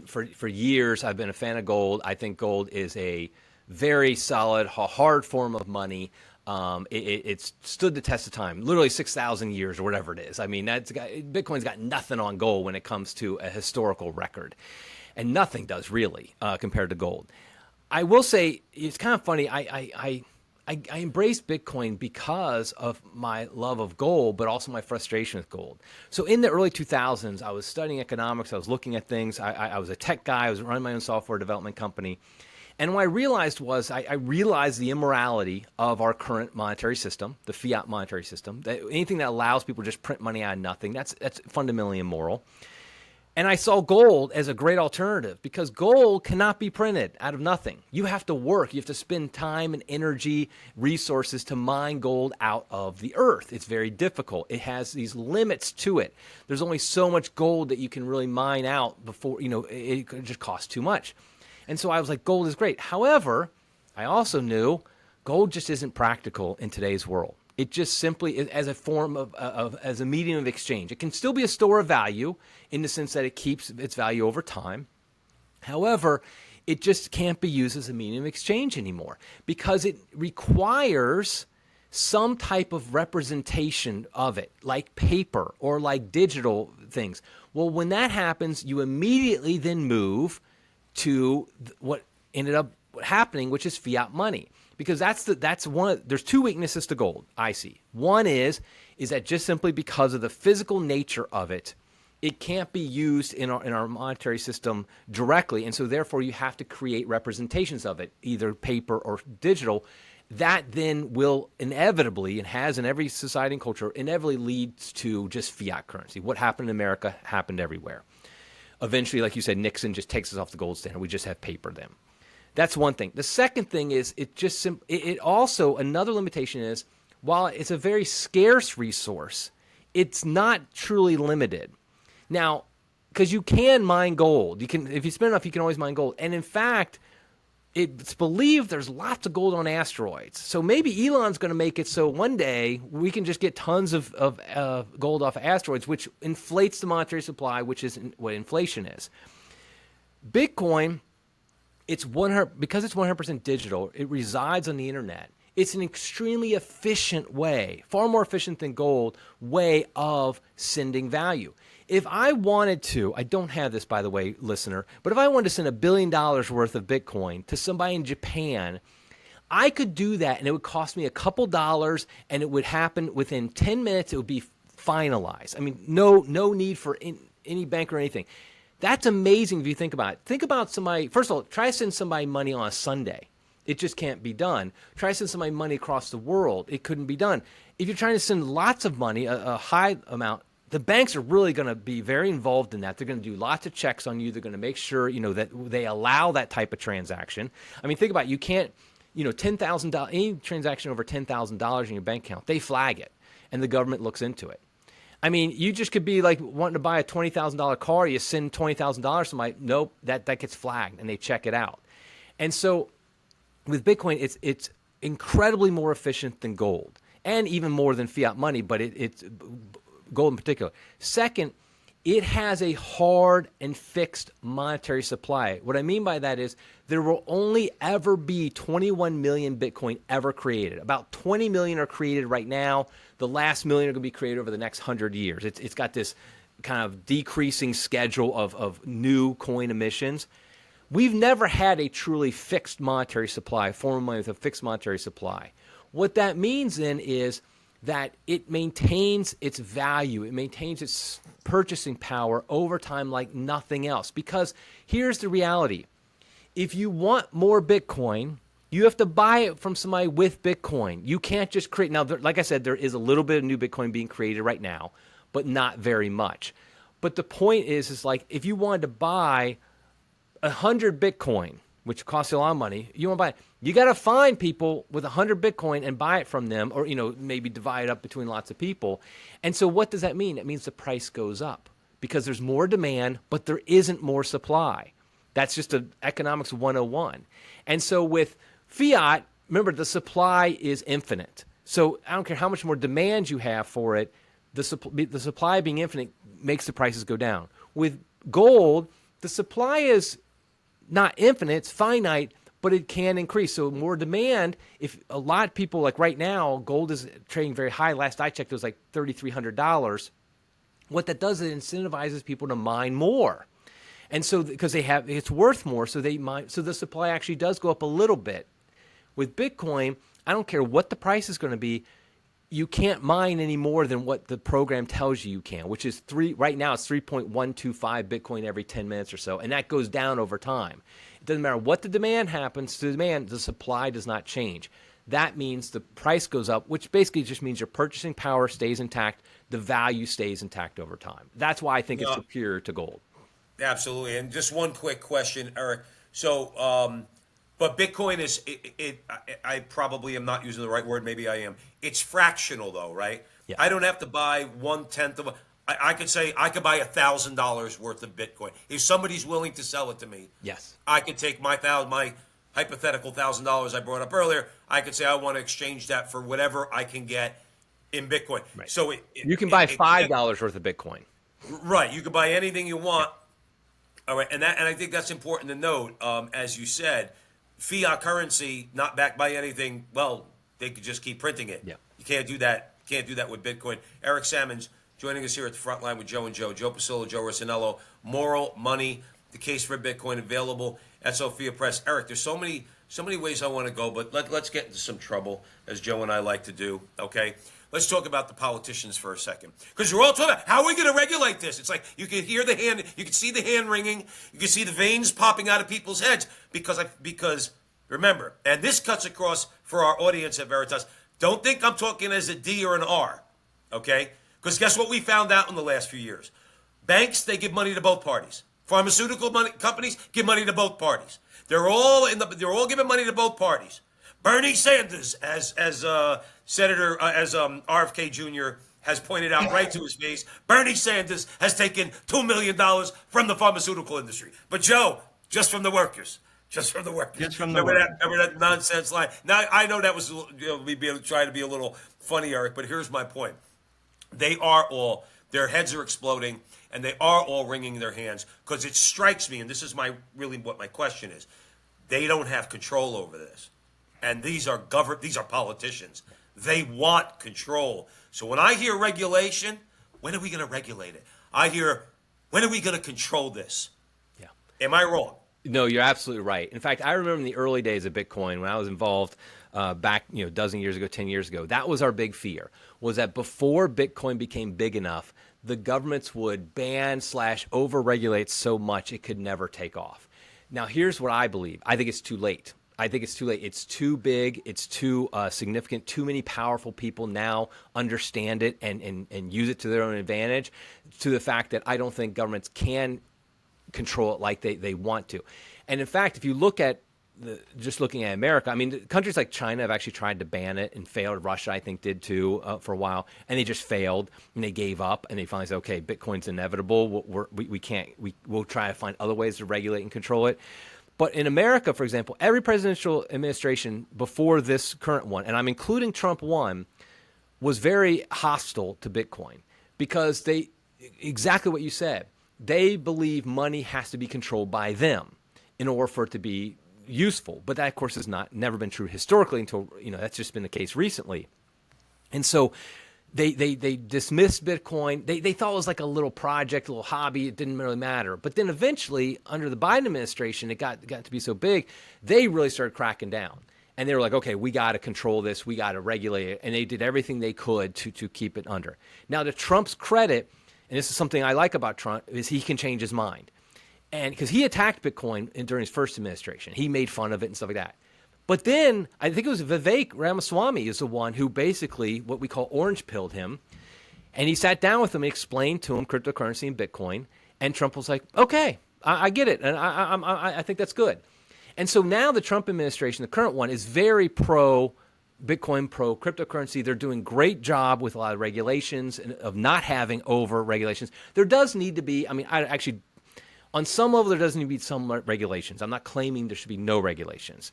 For years, I've been a fan of gold. I think gold is a very solid, hard form of money. It's stood the test of time, literally 6,000 years or whatever it is. I mean, Bitcoin's got nothing on gold when it comes to a historical record, and nothing does really compared to gold. I will say it's kind of funny. I I embraced Bitcoin because of my love of gold, but also my frustration with gold. So in the early 2000s, I was studying economics. I was looking at things. I was a tech guy. I was running my own software development company. And what I realized was I realized the immorality of our current monetary system, the fiat monetary system. That anything that allows people to just print money out of nothing, that's fundamentally immoral. And I saw gold as a great alternative because gold cannot be printed out of nothing. You have to work. You have to spend time and energy, resources to mine gold out of the earth. It's very difficult. It has these limits to it. There's only so much gold that you can really mine out before, it just costs too much. And so I was like, gold is great. However, I also knew gold just isn't practical in today's world. It just simply is as a form as a medium of exchange. It can still be a store of value in the sense that it keeps its value over time. However, it just can't be used as a medium of exchange anymore because it requires some type of representation of it, like paper or like digital things. Well, when that happens, you immediately then move to what ended up happening, which is fiat money. Because there's two weaknesses to gold, I see. One is that just simply because of the physical nature of it, it can't be used in our monetary system directly. And so therefore you have to create representations of it, either paper or digital. That then will inevitably, and has in every society and culture, inevitably leads to just fiat currency. What happened in America happened everywhere. Eventually, like you said, Nixon just takes us off the gold standard. We just have paper then. That's one thing. The second thing is it also, another limitation is, while it's a very scarce resource, it's not truly limited. Now, because you can mine gold. If you spend enough, you can always mine gold. And in fact, it's believed there's lots of gold on asteroids. So maybe Elon's going to make it so one day we can just get tons of gold off of asteroids, which inflates the monetary supply, which is what inflation is. Bitcoin, because it's 100% digital, it resides on the internet. It's an extremely efficient way, far more efficient than gold, way of sending value. If I wanted to, I don't have this, by the way, listener, but if I wanted to send $1 billion worth of Bitcoin to somebody in Japan, I could do that, and it would cost me a couple dollars, and it would happen within 10 minutes. It would be finalized. I mean, no need for any bank or anything. That's amazing if you think about it. Think about somebody, first of all, try to send somebody money on a Sunday. It just can't be done. Try to send somebody money across the world. It couldn't be done. If you're trying to send lots of money, a high amount, the banks are really going to be very involved in that. They're going to do lots of checks on you. They're going to make sure, that they allow that type of transaction. I mean, think about it. You can't, $10,000, any transaction over $10,000 in your bank account, they flag it, and the government looks into it. I mean, you just could be like wanting to buy a $20,000 car. You send $20,000 to somebody. Nope, that gets flagged, and they check it out. And so with Bitcoin, it's incredibly more efficient than gold, and even more than fiat money, but it's gold in particular. Second, it has a hard and fixed monetary supply. What I mean by that is there will only ever be 21 million Bitcoin ever created. About 20 million are created right now. The last million are going to be created over the next 100 years. It's got this kind of decreasing schedule of new coin emissions. We've never had a truly fixed monetary supply, form of money with a fixed monetary supply. What that means then is that it maintains its value. It maintains its purchasing power over time like nothing else. Because here's the reality. If you want more Bitcoin, you have to buy it from somebody with Bitcoin. You can't just create. Now, like I said, there is a little bit of new Bitcoin being created right now, but not very much. But the point is like if you wanted to buy 100 Bitcoin, which costs a lot of money, you want to buy it. You got to find people with 100 Bitcoin and buy it from them, or maybe divide it up between lots of people. And so what does that mean? It means the price goes up because there's more demand, but there isn't more supply. That's just an economics 101. And so with fiat, remember the supply is infinite. So I don't care how much more demand you have for it, the supply being infinite makes the prices go down. With gold, the supply is not infinite, it's finite, but it can increase. So more demand, if a lot of people, like right now, gold is trading very high. Last I checked, it was like $3,300. What that does, it incentivizes people to mine more. And so because it's worth more, so they mine, so the supply actually does go up a little bit. With Bitcoin, I don't care what the price is going to be. You can't mine any more than what the program tells you can, which is right now it's 3.125 Bitcoin every 10 minutes or so, and that goes down over time. It doesn't matter what the demand happens to the demand, the supply does not change. That means the price goes up, which basically just means your purchasing power stays intact, the value stays intact over time. That's why I think it's superior to gold. Absolutely. And just one quick question, Eric. So, but Bitcoin is, I probably am not using the right word. Maybe I am. It's fractional though, right? Yeah. I don't have to buy 1/10 of I could say I could buy $1,000 worth of Bitcoin. If somebody's willing to sell it to me, Yes. I could take my hypothetical $1,000 I brought up earlier. I could say I want to exchange that for whatever I can get in Bitcoin. Right. So you can buy $5 worth of Bitcoin. Right. You can buy anything you want. All right. And I think that's important to note. As you said, fiat currency not backed by anything. Well, they could just keep printing it. Yeah. You can't do that. Can't do that with Bitcoin. Eric Sammons joining us here at the front line with Joe and Joe. Joe Pasillo, Joe Rossinello. Moral Money, the case for Bitcoin, available at Sophia Press. Eric, there's so many ways I want to go, but let's get into some trouble, as Joe and I like to do. Okay. Let's talk about the politicians for a second, because we're all talking about how are we going to regulate this. It's like you can hear the hand, you can see the hand ringing, you can see the veins popping out of people's heads because remember, and this cuts across for our audience at Veritas. Don't think I'm talking as a D or an R, okay? Because guess what we found out in the last few years? Banks, they give money to both parties. Pharmaceutical companies give money to both parties. They're all giving money to both parties. Bernie Sanders, as Senator, as RFK Jr. has pointed out right to his face, Bernie Sanders has taken $2 million from the pharmaceutical industry. But Joe, just from the workers. Just from the workers. Just from the remember that nonsense line? Now, I know that was me trying to be a little funny, Eric, but here's my point. Their heads are exploding, and they are all wringing their hands, because it strikes me, and this is what my question is, they don't have control over this. And these are politicians. They want control. So when I hear regulation, when are we going to regulate it? I hear, when are we going to control this? Yeah. Am I wrong? No, you're absolutely right. In fact, I remember in the early days of Bitcoin, when I was involved back, a dozen years ago, 10 years ago, that was our big fear, was that before Bitcoin became big enough, the governments would ban / over-regulate so much it could never take off. Now, here's what I believe. I think it's too late. It's too big. It's too significant. Too many powerful people now understand it and use it to their own advantage, to the fact that I don't think governments can control it like they want to. And in fact, if you look at just looking at America, I mean, countries like China have actually tried to ban it and failed. Russia, I think, did too for a while, and they just failed and they gave up and they finally said, okay, Bitcoin's inevitable. We'll try to find other ways to regulate and control it. But in America, for example, every presidential administration before this current one, and I'm including Trump 1, was very hostile to Bitcoin because exactly what you said, they believe money has to be controlled by them in order for it to be useful. But that, of course, has never been true historically until, that's just been the case recently. And so they dismissed Bitcoin. They thought it was like a little project, a little hobby. It didn't really matter. But then eventually, under the Biden administration, it got to be so big, they really started cracking down. And they were like, okay, we got to control this. We got to regulate it. And they did everything they could to keep it under. Now, to Trump's credit, and this is something I like about Trump, is he can change his mind. And because he attacked Bitcoin during his first administration. He made fun of it and stuff like that. But then I think it was Vivek Ramaswamy is the one who basically what we call orange pilled him. And he sat down with him and explained to him cryptocurrency and Bitcoin. And Trump was like, okay, I get it. And I think that's good. And so now the Trump administration, the current one, is very pro Bitcoin, pro cryptocurrency. They're doing a great job with a lot of regulations and of not having over regulations. There does need to be, on some level, there does need to be some regulations. I'm not claiming there should be no regulations.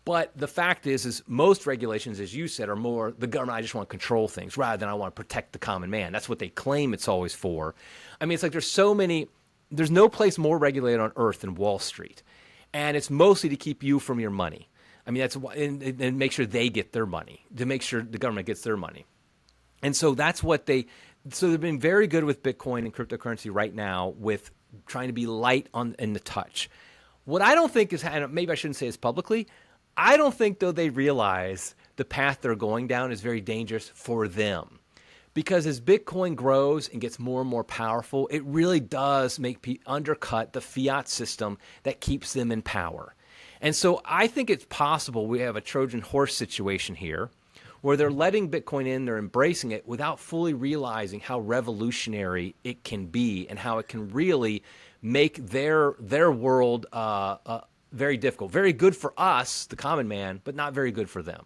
But the fact is most regulations, as you said, are more the government, I just want to control things rather than I want to protect the common man. That's what they claim it's always for. I mean, it's like there's no place more regulated on earth than Wall Street. And it's mostly to keep you from your money. I mean, and make sure they get their money, to make sure the government gets their money. And so that's what they've been very good with Bitcoin and cryptocurrency right now with trying to be light in the touch. What I don't think is, and maybe I shouldn't say this publicly, I don't think, though, they realize the path they're going down is very dangerous for them. Because as Bitcoin grows and gets more and more powerful, it really does undercut the fiat system that keeps them in power. And so I think it's possible we have a Trojan horse situation here where they're letting Bitcoin in, they're embracing it without fully realizing how revolutionary it can be and how it can really make their world very difficult. Very good for us, the common man, but not very good for them.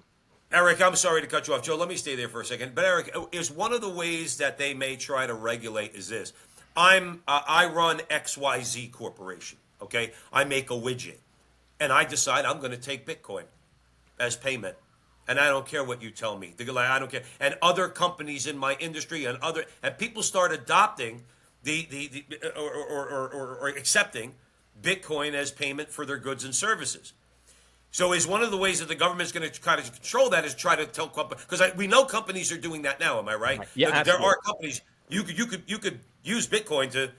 Eric, I'm sorry to cut you off. Joe, let me stay there for a second. But Eric, is one of the ways that they may try to regulate is this. I run XYZ Corporation, okay? I make a widget. And I decide I'm going to take Bitcoin as payment. And I don't care what you tell me. I don't care. And other companies in my industry and people start adopting or accepting Bitcoin as payment for their goods and services. So is one of the ways that the government is going to kind of control that is try to tell companies, because we know companies are doing that now. Am I right? Yeah, there absolutely. are companies you could use Bitcoin to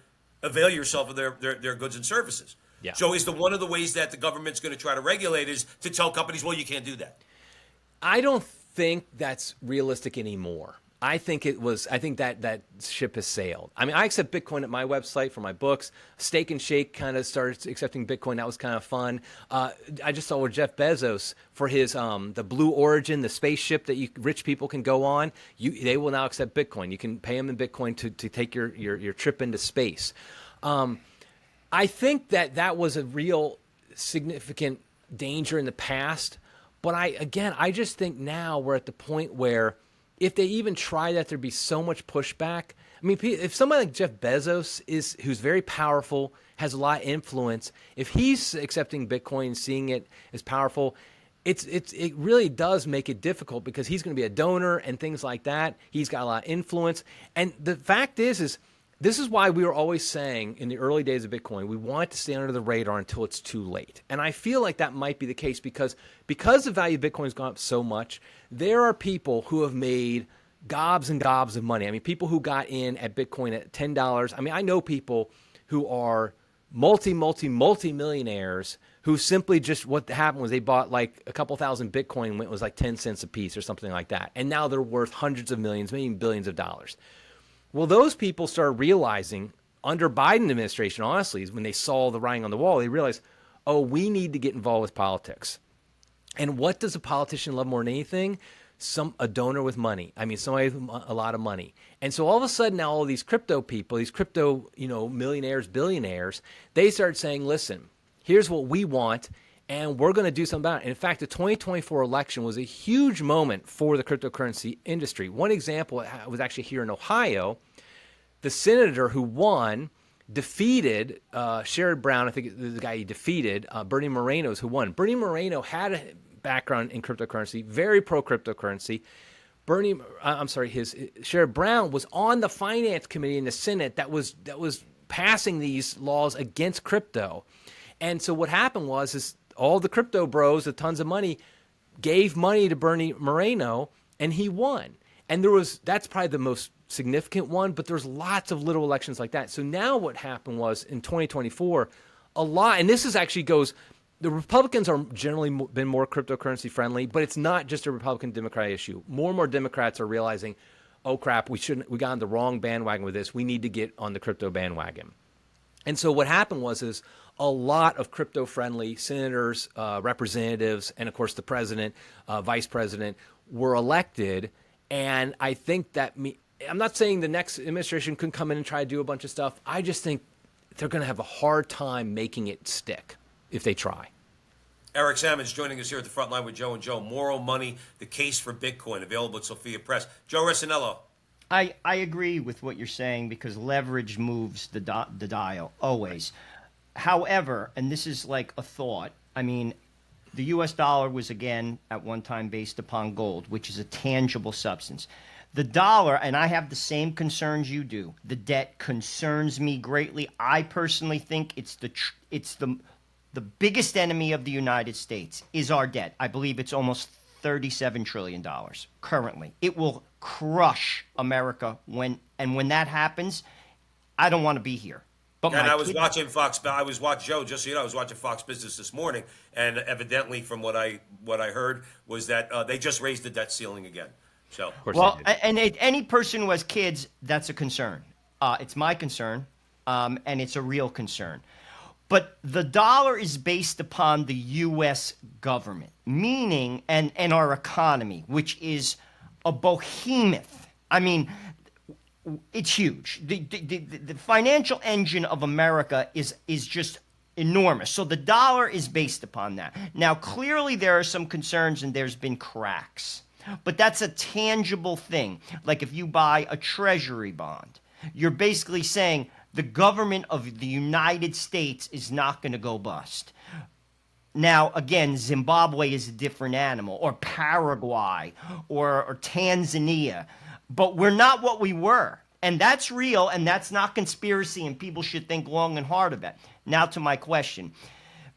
avail yourself of their goods and services. Yeah. So is one of the ways that the government's going to try to regulate is to tell companies, well, you can't do that? I don't think that's realistic anymore. I think that ship has sailed. I mean, I accept Bitcoin at my website for my books. Steak and Shake kind of started accepting Bitcoin. That was kind of fun. I just saw with Jeff Bezos for his the Blue Origin, the spaceship that rich people can go on. They will now accept Bitcoin. You can pay them in Bitcoin to take your trip into space. I think that was a real significant danger in the past. But I just think now we're at the point where if they even try that, there'd be so much pushback. I mean, if somebody like Jeff Bezos who's very powerful, has a lot of influence, if he's accepting Bitcoin and seeing it as powerful, it really does make it difficult because he's going to be a donor and things like that. He's got a lot of influence. And the fact is this is why we were always saying in the early days of Bitcoin, we want to stay under the radar until it's too late. And I feel like that might be the case because the value of Bitcoin has gone up so much, there are people who have made gobs and gobs of money. I mean, people who got in at Bitcoin at $10. I mean, I know people who are multi-millionaires who simply just what happened was they bought like a couple thousand Bitcoin when it was like 10 cents a piece or something like that. And now they're worth hundreds of millions, maybe billions of dollars. Well, those people started realizing under Biden administration, honestly, when they saw the writing on the wall, they realized, oh, we need to get involved with politics. And what does a politician love more than anything? A donor with money. I mean, somebody with a lot of money. And so all of a sudden now all these crypto people, these crypto, millionaires, billionaires, they start saying, listen, here's what we want, and we're going to do something about it. And in fact, the 2024 election was a huge moment for the cryptocurrency industry. One example was actually here in Ohio. The senator who won defeated Sherrod Brown. I think the guy he defeated, Bernie Moreno's who won. Bernie Moreno had a background in cryptocurrency, very pro cryptocurrency. Sherrod Brown was on the finance committee in the Senate that was passing these laws against crypto. And so what happened was all the crypto bros with tons of money gave money to Bernie Moreno, and he won. And that's probably the most significant one, but there's lots of little elections like that. So now what happened was in 2024, and this is actually the Republicans are generally been more cryptocurrency friendly, but it's not just a Republican Democrat issue. More and more Democrats are realizing, oh crap, we got on the wrong bandwagon with this. We need to get on the crypto bandwagon. And so what happened was a lot of crypto-friendly senators, representatives, and of course the president, vice president were elected. And I think I'm not saying the next administration couldn't come in and try to do a bunch of stuff. I just think they're going to have a hard time making it stick if they try. Eric Sammons joining us here at the front line with Joe and Joe. Moral Money, the Case for Bitcoin, available at Sophia Press. Joe Resinello. I agree with what you're saying because leverage moves the dial, always. However, and this is like a thought, I mean, the U.S. dollar was, again, at one time based upon gold, which is a tangible substance. The dollar, and I have the same concerns you do, the debt concerns me greatly. I personally think it's the biggest enemy of the United States is our debt. I believe it's almost $37 trillion currently. It will crush America when that happens. I don't want to be here. But And my I was kid, watching Fox. I was watching Joe. Just so you know, I was watching Fox Business this morning, and evidently, from what I heard, was that they just raised the debt ceiling again. So, Of course they well, did. any person who has kids, that's a concern. It's my concern, and it's a real concern. But the dollar is based upon the U.S. government, meaning, and our economy, which is a behemoth. I mean, it's huge. The financial engine of America is just enormous. So the dollar is based upon that. Now, clearly, there are some concerns, and there's been cracks. But that's a tangible thing. Like if you buy a treasury bond, you're basically saying the government of the United States is not going to go bust. Now, again, Zimbabwe is a different animal, or Paraguay, or Tanzania. But we're not what we were. And that's real, and that's not conspiracy, and people should think long and hard about it. Now to my question.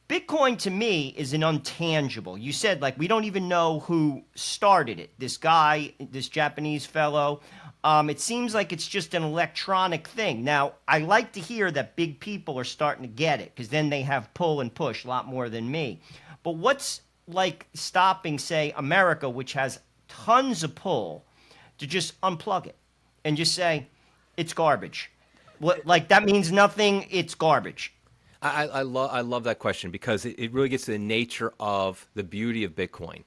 Bitcoin to me is an untangible. You said, like, we don't even know who started it. This guy, this Japanese fellow. It seems like it's just an electronic thing. Now, I like to hear that big people are starting to get it, because then they have pull and push a lot more than me. But what's like stopping, say, America, which has tons of pull, to just unplug it and just say, it's garbage? Like, that means nothing, it's garbage. I love that question because it really gets to the nature of the beauty of Bitcoin.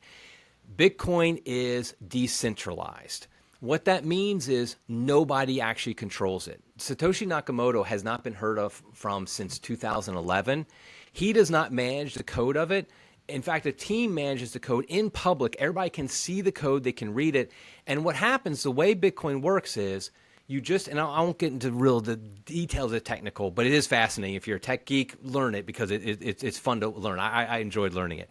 Bitcoin is decentralized. What that means is nobody actually controls it. Satoshi Nakamoto has not been heard of from since 2011. He does not manage the code of it. In fact, a team manages the code in public. Everybody can see the code, they can read it. And what happens, the way Bitcoin works is you just, and I won't get into the details of technical, but it is fascinating. If you're a tech geek, learn it because it's fun to learn. I enjoyed learning it.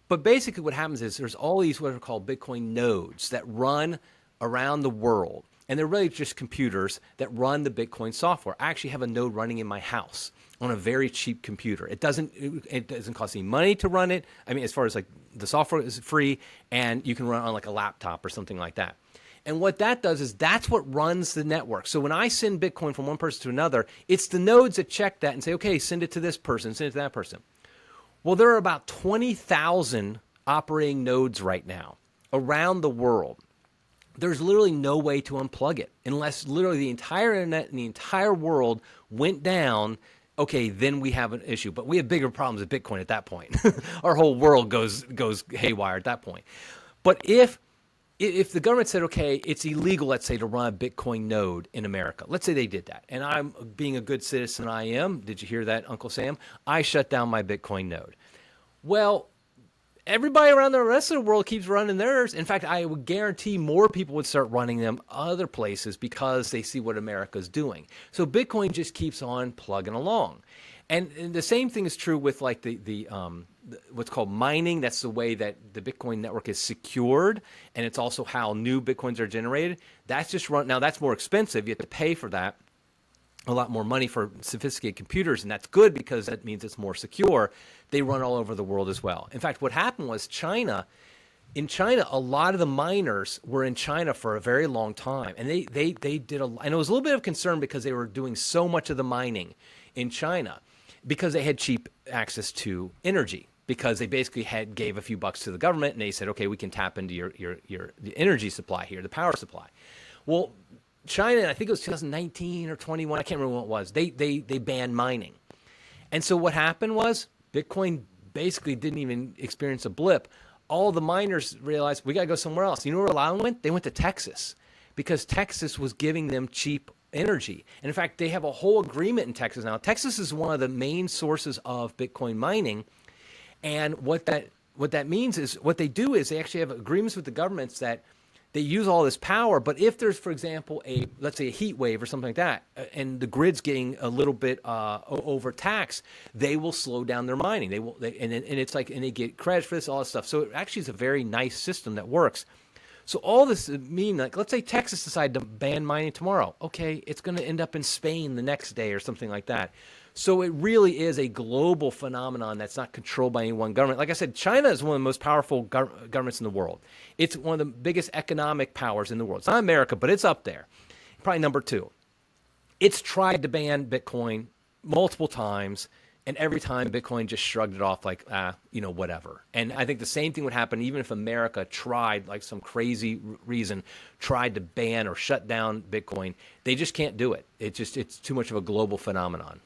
But basically what happens is there's all these what are called Bitcoin nodes that run around the world. And they're really just computers that run the Bitcoin software. I actually have a node running in my house on a very cheap computer. It doesn't cost any money to run it. I mean, as far as like the software is free, and you can run it on like a laptop or something like that. And what that does is that's what runs the network. So when I send Bitcoin from one person to another, it's the nodes that check that and say, okay, send it to this person, send it to that person. Well, there are about 20,000 operating nodes right now around the world. There's literally no way to unplug it unless literally the entire internet and the entire world went down. Okay, then we have an issue. But we have bigger problems with Bitcoin at that point. Our whole world goes haywire at that point. But if the government said, okay, it's illegal, let's say, to run a Bitcoin node in America. Let's say they did that. And I'm being a good citizen I am. Did you hear that, Uncle Sam? I shut down my Bitcoin node. Well, everybody around the rest of the world keeps running theirs. In fact, I would guarantee more people would start running them other places because they see what America's doing. So Bitcoin just keeps on plugging along. And the same thing is true with like the what's called mining. That's the way that the Bitcoin network is secured, and it's also how new Bitcoins are generated. That's just run. Now that's more expensive. You have to pay for that, a lot more money for sophisticated computers, and that's good because that means it's more secure. They run all over the world as well. In fact, what happened was in China, a lot of the miners were in China for a very long time, and they did and it was a little bit of concern because they were doing so much of the mining in China because they had cheap access to energy, because they basically gave a few bucks to the government and they said, okay, we can tap into the energy supply here, the power supply. Well, China, I think it was 2019 or 21, I can't remember what it was, they banned mining. And so what happened was Bitcoin basically didn't even experience a blip. All the miners realized we got to go somewhere else. You know where a lot went? They went to Texas because Texas was giving them cheap energy. And in fact, they have a whole agreement in Texas now. Texas is one of the main sources of Bitcoin mining. And what that means is what they do is they actually have agreements with the governments that they use all this power. But if there's, for example, let's say a heat wave or something like that, and the grid's getting a little bit overtaxed, they will slow down their mining. And they get credit for this, all this stuff. So it actually is a very nice system that works. So all this mean, like, let's say Texas decided to ban mining tomorrow. Okay, it's going to end up in Spain the next day or something like that. So it really is a global phenomenon that's not controlled by any one government. Like I said, China is one of the most powerful governments in the world. It's one of the biggest economic powers in the world. It's not America, but it's up there. Probably number 2. It's tried to ban Bitcoin multiple times, and every time Bitcoin just shrugged it off like, whatever. And I think the same thing would happen even if America tried, like some crazy reason, tried to ban or shut down Bitcoin. They just can't do it. It's too much of a global phenomenon.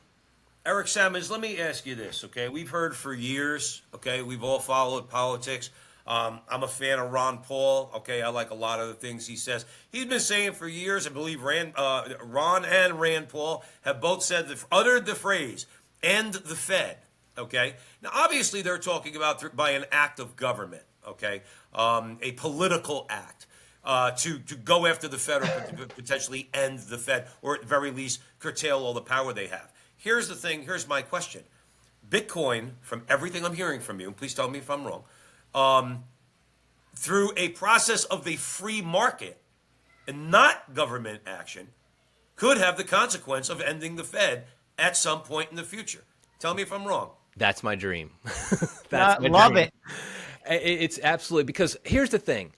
Eric Sammons, let me ask you this, okay? We've heard for years, okay? We've all followed politics. I'm a fan of Ron Paul, okay? I like a lot of the things he says. He's been saying for years, I believe Ron and Rand Paul have both uttered the phrase, end the Fed, okay? Now, obviously, they're talking about by an act of government, okay? A political act. To go after the Fed or potentially end the Fed, or at the very least curtail all the power they have. Here's the thing. Here's my question. Bitcoin, from everything I'm hearing from you, and please tell me if I'm wrong, through a process of the free market and not government action, could have the consequence of ending the Fed at some point in the future. Tell me if I'm wrong. That's my dream. Love it. It's absolutely, because here's the thing.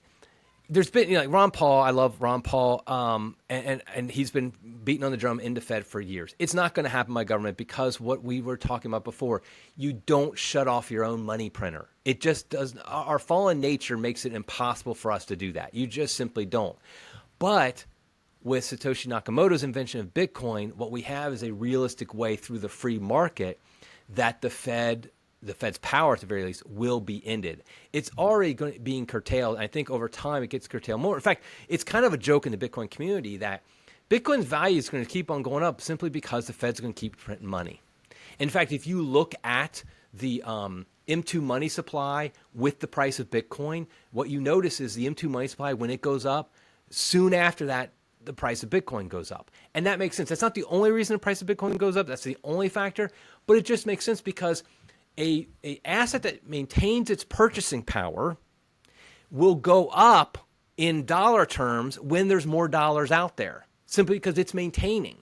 There's been, like Ron Paul, I love Ron Paul, and he's been beating on the drum into Fed for years. It's not going to happen by government because what we were talking about before, you don't shut off your own money printer. It just does. Our fallen nature makes it impossible for us to do that. You just simply don't. But with Satoshi Nakamoto's invention of Bitcoin, what we have is a realistic way through the free market that the Fed's power, at the very least, will be ended. It's already being curtailed. I think over time it gets curtailed more. In fact, it's kind of a joke in the Bitcoin community that Bitcoin's value is going to keep on going up simply because the Fed's going to keep printing money. In fact, if you look at the M2 money supply with the price of Bitcoin, what you notice is the M2 money supply, when it goes up, soon after that, the price of Bitcoin goes up. And that makes sense. That's not the only reason the price of Bitcoin goes up. That's the only factor. But it just makes sense because a asset that maintains its purchasing power will go up in dollar terms when there's more dollars out there, simply because it's maintaining.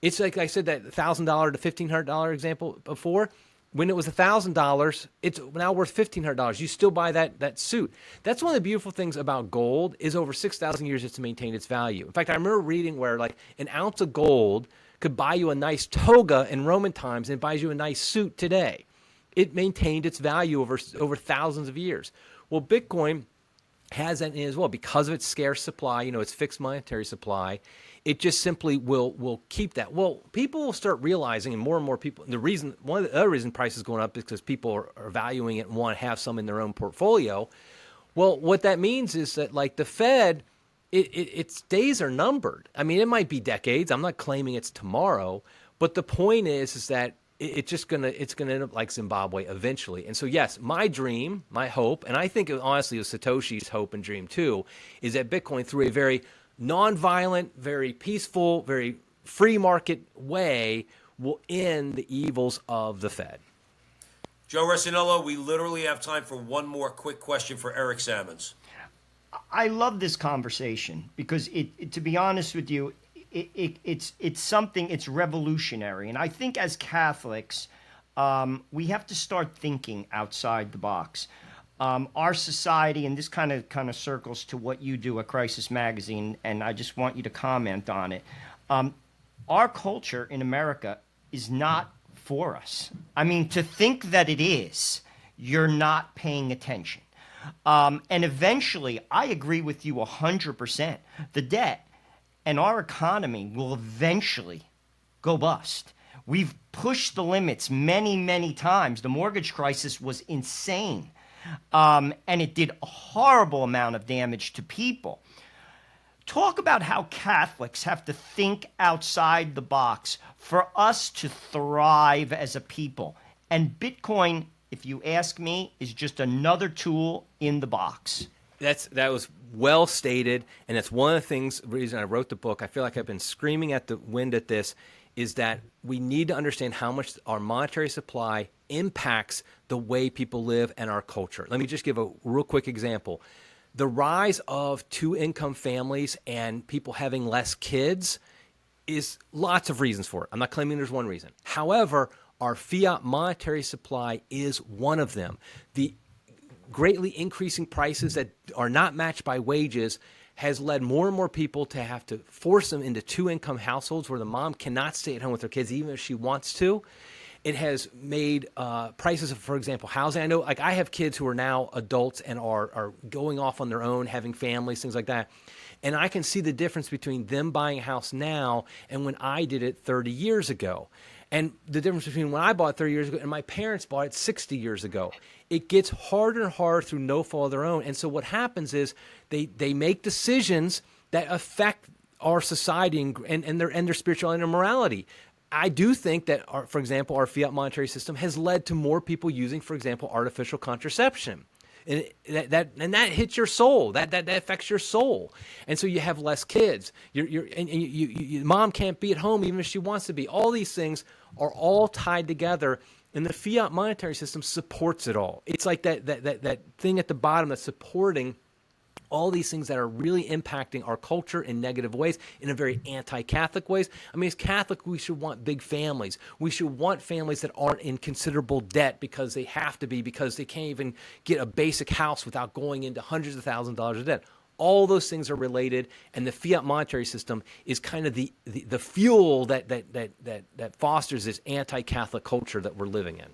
It's like I said, that $1,000 to $1,500 example before. When it was $1,000, it's now worth $1,500. You still buy that suit. That's one of the beautiful things about gold is over 6,000 years it's maintained its value. In fact, I remember reading where like an ounce of gold could buy you a nice toga in Roman times and buys you a nice suit today. It maintained its value over thousands of years. Well, Bitcoin has that in as well because of its scarce supply, its fixed monetary supply. It just simply will keep that. Well, people will start realizing, and more people, one of the other reason price is going up is because people are valuing it and want to have some in their own portfolio. Well, what that means is that like the Fed, its days are numbered. I mean, it might be decades. I'm not claiming it's tomorrow, but the point is that it's gonna end up like Zimbabwe eventually. And so yes, my dream, my hope, and I think honestly it was Satoshi's hope and dream too, is that Bitcoin through a very nonviolent, very peaceful, very free market way will end the evils of the Fed. Joe Resinello, we literally have time for one more quick question for Eric Sammons. I love this conversation because to be honest with you, it's something, it's revolutionary. And I think as Catholics, we have to start thinking outside the box. Our society, and this kind of circles to what you do at Crisis Magazine, and I just want you to comment on it. Our culture in America is not for us. I mean, to think that it is, you're not paying attention. And eventually, I agree with you 100%. The debt and our economy will eventually go bust. We've pushed the limits many, many times. The mortgage crisis was insane. And it did a horrible amount of damage to people. Talk about how Catholics have to think outside the box for us to thrive as a people. And Bitcoin, if you ask me, is just another tool in the box. That was well stated, and that's one of the reason I wrote the book. I feel like I've been screaming at the wind at this, is that we need to understand how much our monetary supply impacts the way people live and our culture. Let me just give a real quick example. The rise of two-income families and people having less kids is lots of reasons for it. I'm not claiming there's one reason. However, our fiat monetary supply is one of them. The greatly increasing prices that are not matched by wages has led more and more people to have to force them into two-income households where the mom cannot stay at home with her kids even if she wants to. It has made prices of, for example, housing. I know, like, I have kids who are now adults and are going off on their own, having families, things like that. And I can see the difference between them buying a house now and when I did it 30 years ago. And the difference between when I bought it 30 years ago and my parents bought it 60 years ago. It gets harder and harder through no fault of their own. And so what happens is they make decisions that affect our society and their spirituality and morality. I do think that, for example, our fiat monetary system has led to more people using, for example, artificial contraception. And that hits your soul. That affects your soul. And so you have less kids. Mom can't be at home even if she wants to be. All these things are all tied together, and the fiat monetary system supports it all. It's like that thing at the bottom that's supporting all these things that are really impacting our culture in negative ways, in a very anti-Catholic ways. I mean, as Catholic, we should want big families. We should want families that aren't in considerable debt because they have to be, because they can't even get a basic house without going into hundreds of thousands of dollars of debt. All those things are related, and the fiat monetary system is kind of the fuel that fosters this anti-Catholic culture that we're living in.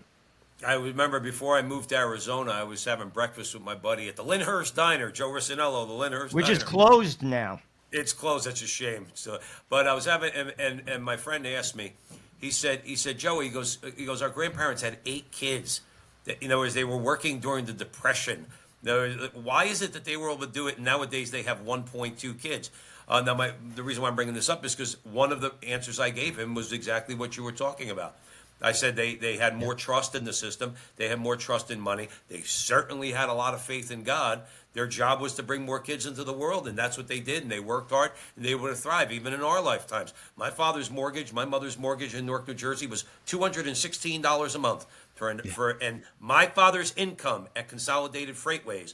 I remember before I moved to Arizona, I was having breakfast with my buddy at the Lyndhurst Diner, Joe Rissinello, the Lyndhurst Which Diner. is closed now. It's closed. That's a shame. So, but I was having, and my friend asked me. He said, Joe, he goes, our grandparents had 8 kids. In other words, they were working during the Depression. Why is it that they were able to do it? And nowadays they have 1.2 kids. Now, the reason why I'm bringing this up is because one of the answers I gave him was exactly what you were talking about. I said they had more trust in the system. They had more trust in money. They certainly had a lot of faith in God. Their job was to bring more kids into the world, and that's what they did. And they worked hard, and they were able to thrive, even in our lifetimes. My father's mortgage, my mother's mortgage in Newark, New Jersey, was $216 a month. And my father's income at Consolidated Freightways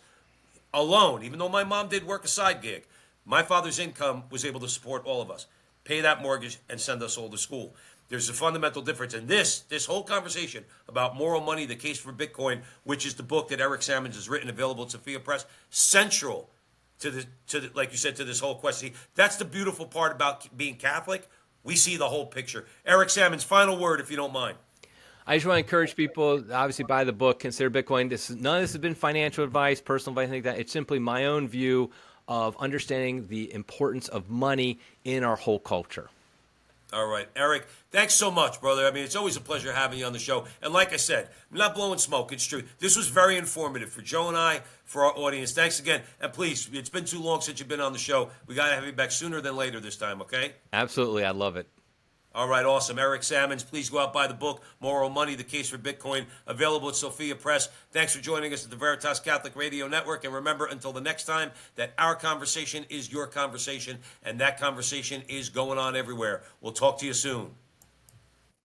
alone, even though my mom did work a side gig, my father's income was able to support all of us, pay that mortgage, and send us all to school. There's a fundamental difference in this whole conversation about moral money, the case for Bitcoin, which is the book that Eric Sammons has written, available at Sophia Press, central to the like you said, to this whole question. That's the beautiful part about being Catholic. We see the whole picture. Eric Sammons, final word, if you don't mind. I just want to encourage people, obviously, buy the book, consider Bitcoin. None of this has been financial advice, personal advice, anything like that. It's simply my own view of understanding the importance of money in our whole culture. All right, Eric, thanks so much, brother. I mean, it's always a pleasure having you on the show. And like I said, I'm not blowing smoke. It's true. This was very informative for Joe and I, for our audience. Thanks again. And please, it's been too long since you've been on the show. We got to have you back sooner than later this time, okay? Absolutely. I love it. All right, awesome. Eric Sammons, please go out, buy the book, Moral Money, The Case for Bitcoin, available at Sophia Press. Thanks for joining us at the Veritas Catholic Radio Network. And remember, until the next time, that our conversation is your conversation, and that conversation is going on everywhere. We'll talk to you soon.